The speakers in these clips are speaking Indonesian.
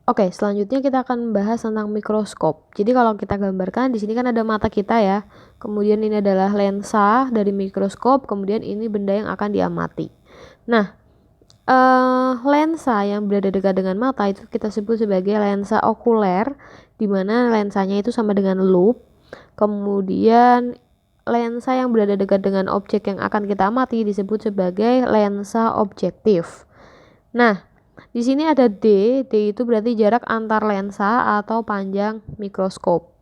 Oke, selanjutnya kita akan membahas tentang mikroskop. Jadi kalau kita gambarkan di sini kan ada mata kita ya. Kemudian ini adalah lensa dari mikroskop, kemudian ini benda yang akan diamati. Nah, lensa yang berada dekat dengan mata itu kita sebut sebagai lensa okuler, di mana lensanya itu sama dengan loop. Kemudian lensa yang berada dekat dengan objek yang akan kita amati disebut sebagai lensa objektif. Nah, di sini ada D. D itu berarti jarak antar lensa atau panjang mikroskop.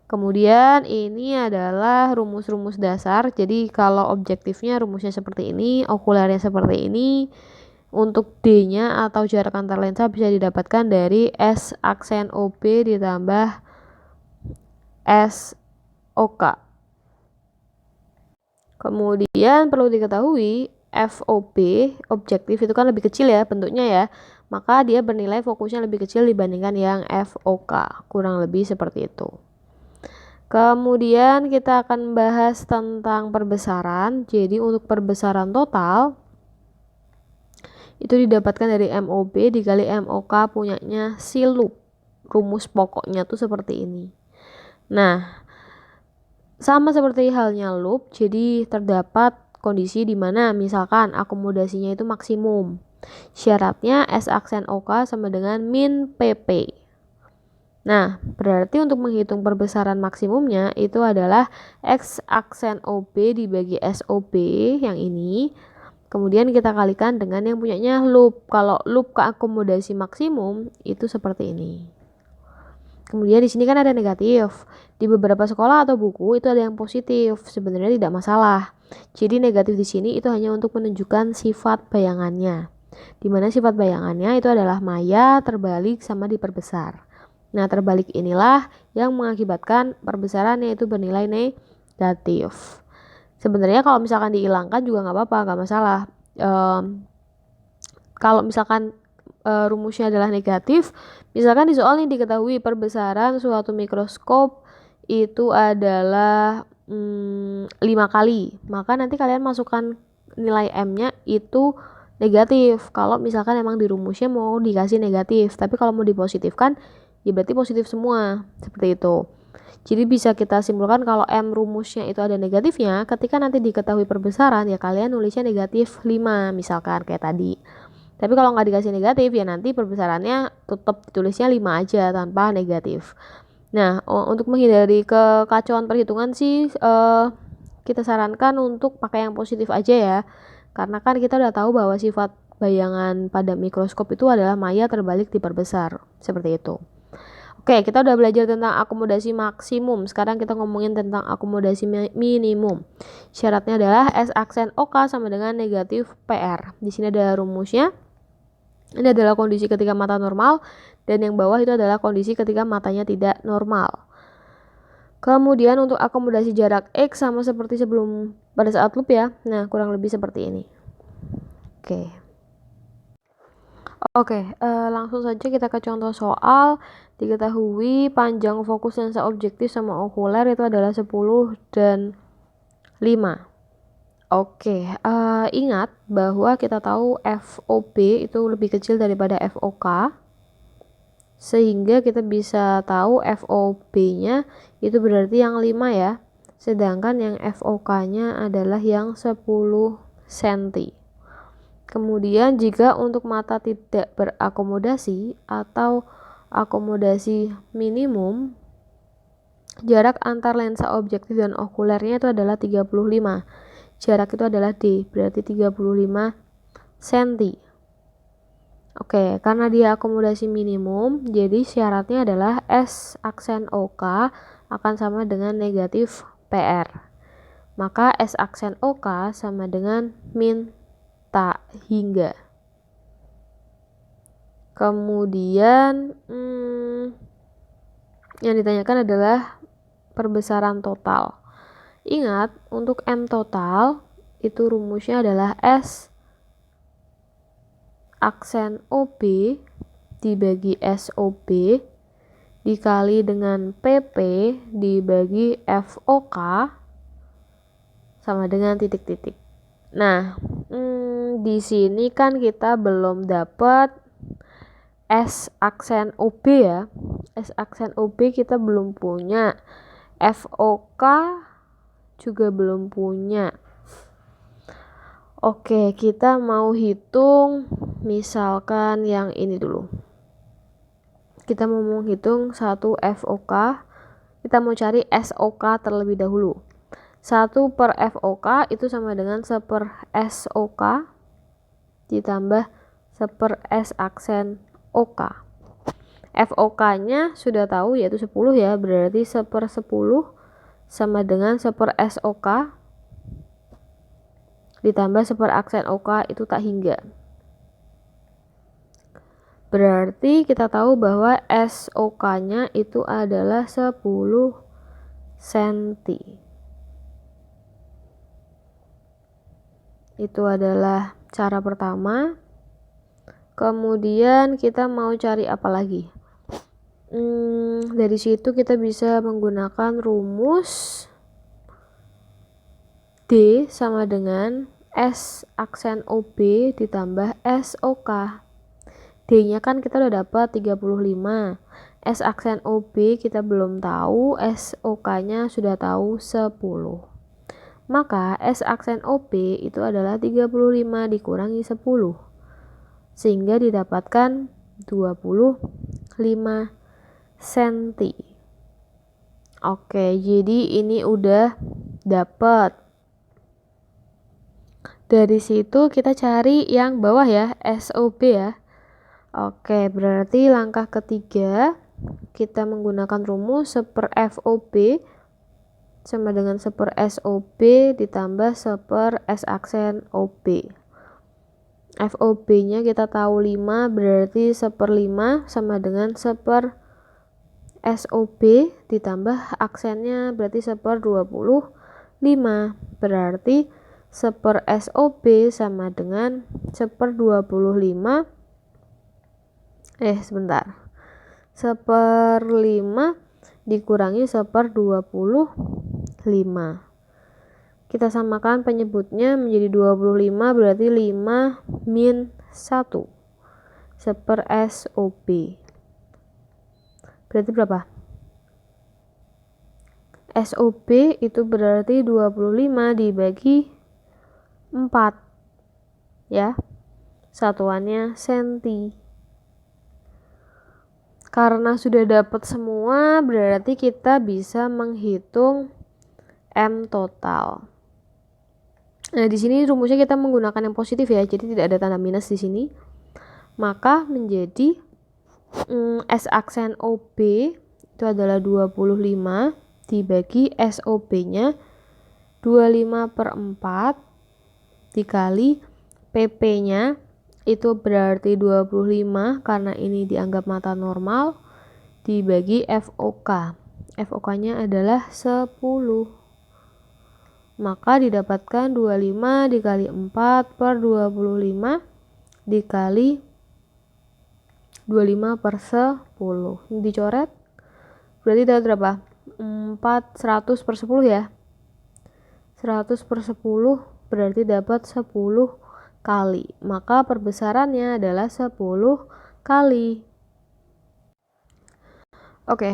Kemudian ini adalah rumus-rumus dasar. Jadi kalau objektifnya rumusnya seperti ini, okulernya seperti ini. Untuk D-nya atau jarak antar lensa bisa didapatkan dari S aksen OB ditambah S OK. Kemudian perlu diketahui FOB, objektif itu kan lebih kecil ya bentuknya ya. Maka dia bernilai fokusnya lebih kecil dibandingkan yang FOK. Kurang lebih seperti itu. Kemudian kita akan bahas tentang perbesaran. Jadi untuk perbesaran total itu didapatkan dari MOB dikali MOK punyanya si loop. Rumus pokoknya tuh seperti ini. Nah, sama seperti halnya loop, jadi terdapat kondisi di mana misalkan akomodasinya itu maksimum. Syaratnya S aksen OK sama dengan min PP. Nah, berarti untuk menghitung perbesaran maksimumnya itu adalah X aksen OB dibagi SOB yang ini. Kemudian kita kalikan dengan yang punyanya loop. Kalau loop keakomodasi maksimum itu seperti ini. Kemudian di sini kan ada negatif. Di beberapa sekolah atau buku itu ada yang positif. Sebenarnya tidak masalah. Jadi negatif di sini itu hanya untuk menunjukkan sifat bayangannya. Di mana sifat bayangannya itu adalah maya terbalik sama diperbesar. Nah, terbalik inilah yang mengakibatkan perbesarannya itu bernilai negatif. Sebenarnya kalau misalkan dihilangkan juga nggak apa-apa, nggak masalah. Kalau misalkan rumusnya adalah negatif, misalkan di soal ini diketahui perbesaran suatu mikroskop itu adalah 5 kali, maka nanti kalian masukkan nilai M-nya itu negatif. Kalau misalkan emang di rumusnya mau dikasih negatif, tapi kalau mau dipositifkan ya berarti positif semua, seperti itu. Jadi bisa kita simpulkan kalau M rumusnya itu ada negatifnya, ketika nanti diketahui perbesaran ya kalian nulisnya negatif 5 misalkan kayak tadi. Tapi kalau nggak dikasih negatif ya nanti perbesarannya tetap tulisnya 5 aja tanpa negatif. Nah, untuk menghindari kekacauan perhitungan sih kita sarankan untuk pakai yang positif aja ya. Karena kan kita udah tahu bahwa sifat bayangan pada mikroskop itu adalah maya terbalik diperbesar. Seperti itu. Oke, kita udah belajar tentang akomodasi maksimum. Sekarang kita ngomongin tentang akomodasi minimum. Syaratnya adalah S aksen OK sama dengan negatif PR. Di sini ada rumusnya. Ini adalah kondisi ketika mata normal, dan yang bawah itu adalah kondisi ketika matanya tidak normal. Kemudian untuk akomodasi jarak X sama seperti sebelum pada saat loop ya. Nah, kurang lebih seperti ini. Oke, langsung saja kita ke contoh soal. Diketahui panjang fokus lensa objektif sama okuler itu adalah 10 dan 5. Oke, ingat bahwa kita tahu FOB itu lebih kecil daripada FOK, sehingga kita bisa tahu FOB-nya itu berarti yang 5 ya, sedangkan yang FOK-nya adalah yang 10 cm. Kemudian jika untuk mata tidak berakomodasi atau akomodasi minimum, jarak antar lensa objektif dan okulernya itu adalah 35. Jarak itu adalah D, berarti 35 cm. Oke, karena dia akomodasi minimum, jadi syaratnya adalah S aksen OK akan sama dengan negatif PR. Maka S aksen OK sama dengan min tak hingga. Kemudian yang ditanyakan adalah perbesaran total. Ingat, untuk M total itu rumusnya adalah S aksen OB dibagi SOB dikali dengan PP dibagi FOK sama dengan titik-titik. Nah, di sini kan kita belum dapat S aksen OB ya. S aksen OB kita belum punya. FOK juga belum punya. Oke, kita mau hitung misalkan yang ini dulu. Kita mau menghitung 1 FOK. Kita mau cari SOK terlebih dahulu. 1 per FOK itu sama dengan 1 per SOK ditambah 1 per S aksen OK. FOK-nya sudah tahu yaitu 10 ya, berarti 1 per 10 sama dengan 1 per SOK ditambah 1 per aksen OK itu tak hingga. Berarti kita tahu bahwa SOK-nya itu adalah 10 cm. Itu adalah cara pertama. Kemudian kita mau cari apa lagi? Dari situ kita bisa menggunakan rumus D sama dengan S aksen OB ditambah SOK. D-nya kan kita udah dapat 35. S aksen OB kita belum tahu, SOK-nya sudah tahu 10. Maka S aksen OB itu adalah 35 dikurangi 10. Sehingga didapatkan 25 cm. Oke, jadi ini udah dapat. Dari situ kita cari yang bawah ya, SOB ya. Oke, berarti langkah ketiga kita menggunakan rumus 1 per FOB sama dengan 1 per SOB ditambah 1 per S aksen OB. FOB-nya kita tahu 5, berarti 1 per 5 sama dengan 1 per SOB ditambah aksennya berarti 1 per 25. Berarti 1 per SOB sama dengan 1 per 25. Sebentar. 1 per 5 dikurangi 1 per 25. Kita samakan penyebutnya menjadi 25, berarti 5 min 1. 1 per SOB. Berarti berapa? SOB itu berarti 25 dibagi 4. Ya. Satuannya senti. Karena sudah dapat semua, berarti kita bisa menghitung M total. Nah, di sini rumusnya kita menggunakan yang positif ya, jadi tidak ada tanda minus di sini. Maka menjadi S aksen OB itu adalah 25 dibagi SOB-nya 25 per 4 dikali PP-nya itu berarti 25 karena ini dianggap mata normal dibagi FOK. FOK-nya adalah 10. Maka didapatkan 25 dikali 4 per 25 dikali 25 per 10. Ini dicoret. Berarti dapat berapa? 100 per 10 ya. 100 per 10 berarti dapat 10 kali. Maka perbesarannya adalah 10 kali. Oke,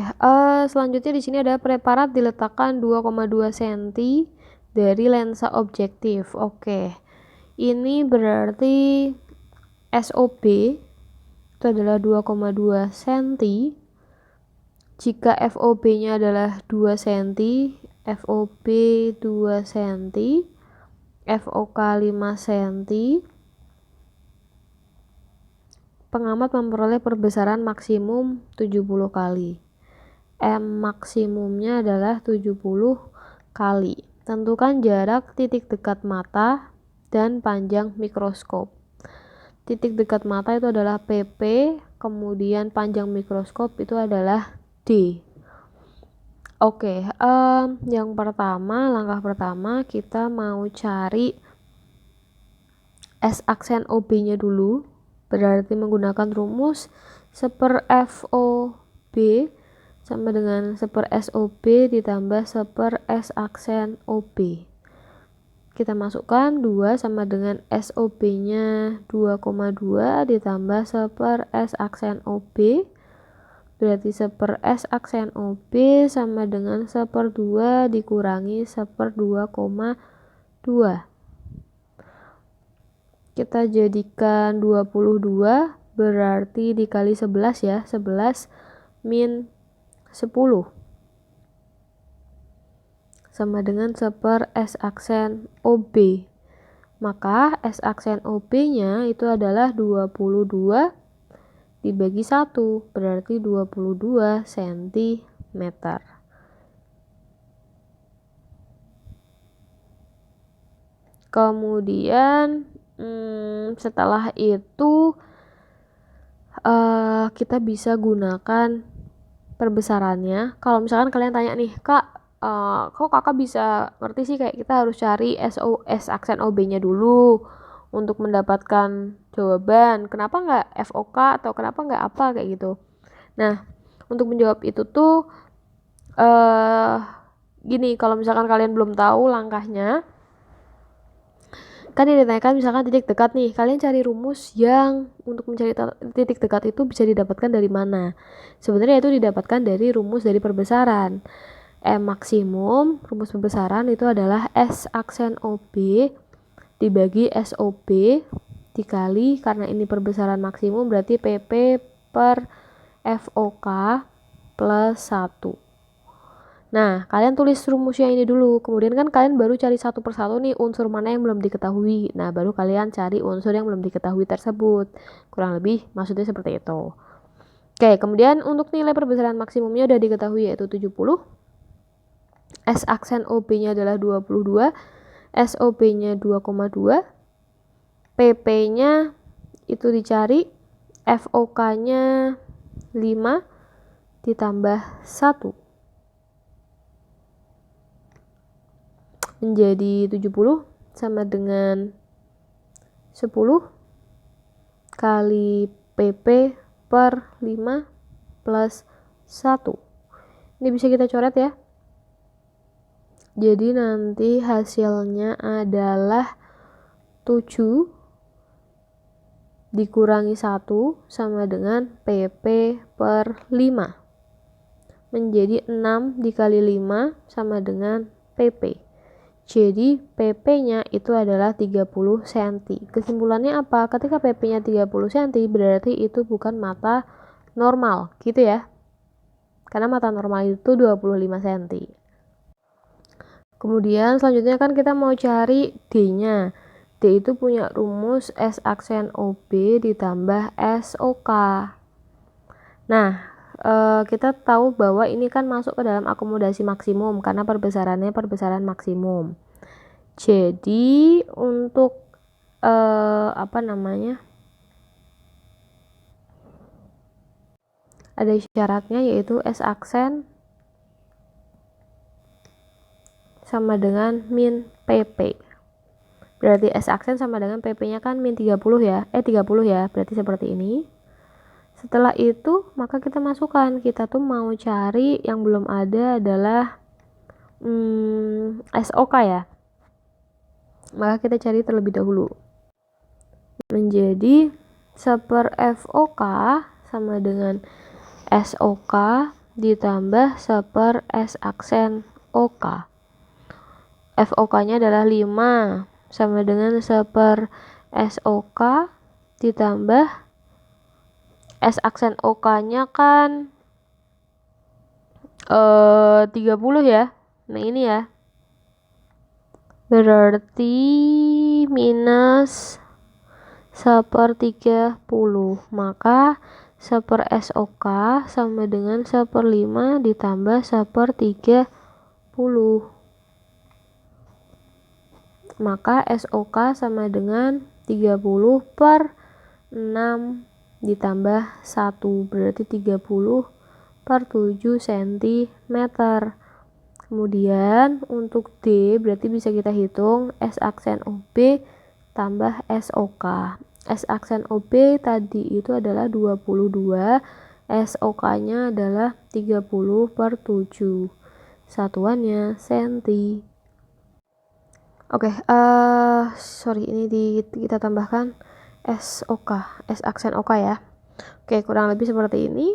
selanjutnya di sini ada preparat diletakkan 2,2 cm dari lensa objektif. Oke. Ini berarti SOB itu adalah 2,2 cm. Jika FOB-nya adalah 2 cm, FOB 2 cm, FOK 5 cm, pengamat memperoleh perbesaran maksimum 70 kali. M maksimumnya adalah 70 kali. Tentukan jarak titik dekat mata dan panjang mikroskop. Titik dekat mata itu adalah PP, kemudian panjang mikroskop itu adalah D. Oke, yang pertama, langkah pertama kita mau cari S aksen OB-nya dulu, berarti menggunakan rumus 1 per FOB sama dengan 1 per SOB ditambah 1 per S aksen OB. kita masukkan 2 sama dengan SOB-nya 2,2 ditambah 1/s aksen OB. Berarti 1/s aksen OB sama dengan 1/2 dikurangi 1/2,2. Kita jadikan 22 berarti dikali 11 ya. 11 min 10. Sama dengan 1/s aksen OB. Maka S aksen OB-nya itu adalah 22 dibagi 1, berarti 22 cm. Kemudian setelah itu kita bisa gunakan perbesarannya. Kalau misalkan kalian tanya nih, Kak, kok kakak bisa ngerti sih kayak kita harus cari S aksen OB-nya dulu untuk mendapatkan jawaban, kenapa nggak FOK atau kenapa nggak apa kayak gitu. Nah, untuk menjawab itu tuh gini, kalau misalkan kalian belum tahu langkahnya, kan yang ditanyakan misalkan titik dekat nih, kalian cari rumus yang untuk mencari titik dekat itu bisa didapatkan dari mana. Sebenarnya itu didapatkan dari rumus dari perbesaran. M maksimum, rumus perbesaran itu adalah S aksen OB dibagi SOB dikali, karena ini perbesaran maksimum berarti PP per FOK plus 1. Nah, kalian tulis rumusnya ini dulu, kemudian kan kalian baru cari satu persatu nih unsur mana yang belum diketahui. Nah, baru kalian cari unsur yang belum diketahui tersebut. Kurang lebih maksudnya seperti itu. Oke, kemudian untuk nilai perbesaran maksimumnya udah diketahui yaitu 70. S aksen OB-nya adalah 22, SOB-nya 2,2, PP-nya itu dicari, FOK-nya 5 ditambah 1 menjadi 70 sama dengan 10 kali PP per 5 plus 1. Ini bisa kita coret ya. Jadi nanti hasilnya adalah 7 dikurangi 1 sama dengan PP per 5. Menjadi 6 dikali 5 sama dengan PP. Jadi PP-nya itu adalah 30 cm. Kesimpulannya apa? Ketika PP-nya 30 cm berarti itu bukan mata normal, gitu ya. Karena mata normal itu 25 cm. Kemudian selanjutnya kan kita mau cari D-nya. D itu punya rumus S aksen OB ditambah SOK. Nah, kita tahu bahwa ini kan masuk ke dalam akomodasi maksimum karena perbesarannya perbesaran maksimum. Jadi untuk ada syaratnya yaitu S aksen sama dengan min PP. Berarti S aksen sama dengan PP-nya kan min 30 ya. 30 ya. Berarti seperti ini. Setelah itu maka kita masukkan. Kita tuh mau cari yang belum ada adalah SOK ya. Maka kita cari terlebih dahulu. Menjadi 1/FOK sama dengan SOK ditambah 1/S aksen OK. FOK-nya adalah 5 sama dengan 1/SOK ditambah S aksen OK-nya kan 30 ya. Nah ini ya. Berarti minus 1/30. Maka 1/SOK sama dengan 1/5 ditambah 1/30. Maka SOK sama dengan 30/6 ditambah 1 berarti 30/7 cm. Kemudian untuk D berarti bisa kita hitung S aksen OB tambah SOK. S aksen OB tadi itu adalah 22, SOK-nya adalah 30/7. Satuannya senti. Oke, sorry ini kita tambahkan S aksen OK ya. Oke, kurang lebih seperti ini.